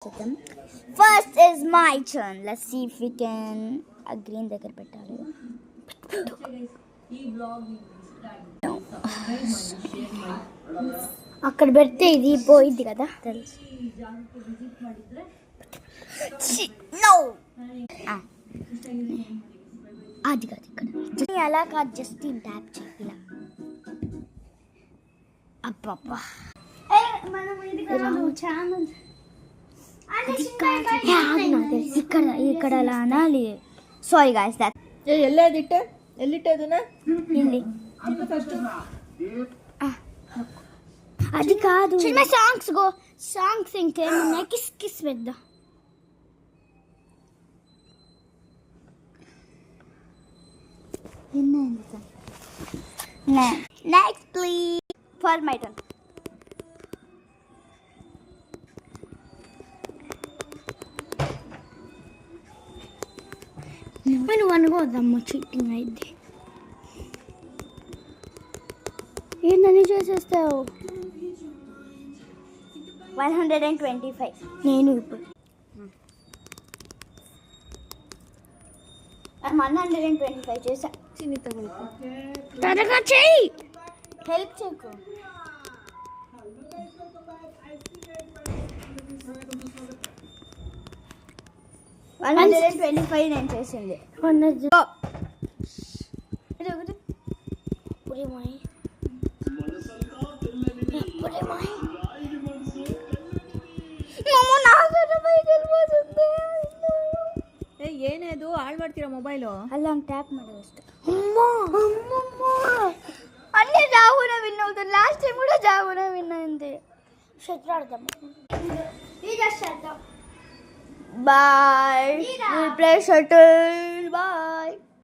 First is my turn. Let's see if we can green దగ్గర పెట్టాలి. అక్కడ పెడితే ఇది పోయింది కదా తెలుసు. No. అది కాదు ఇక్కడ అలా కాదు, జస్ట్ ట్యాప్ చేయాలి. అబ్బబ్బా ఇక్కడ అలా అనాలి. సారీ గాయ్స్ దట్ అది కాదు. సాంగ్స్ గో సాంగ్స్ ఇంకేమన్నా కిస్ కిస్ పెద్ద next please for my turn. నువ్వు అనుకోవద్దమ్మా, చీటింగ్ అయింది. ఏందని చేసేస్తావు? 125. నేను ఇప్పుడు 125 చేసా. త్వరగా చెయ్యి, హెల్ప్ చేయకు. నేను చేసింది. ಏನೇದು ಹಾಳು ಮಾಡ್ತೀರಾ ಮೊಬೈಲು? ಅಲ್ಲ ಹಂಗೆ ಟ್ಯಾಪ್ ಮಾಡಿ ಅಷ್ಟೆ. అన్నీ జావున విన్ అవుతుంది. లాస్ట్ టైం కూడా జావున విన్ అయింది. షటిల్ ఆడదాం. బాయ్. Play shuttle bye.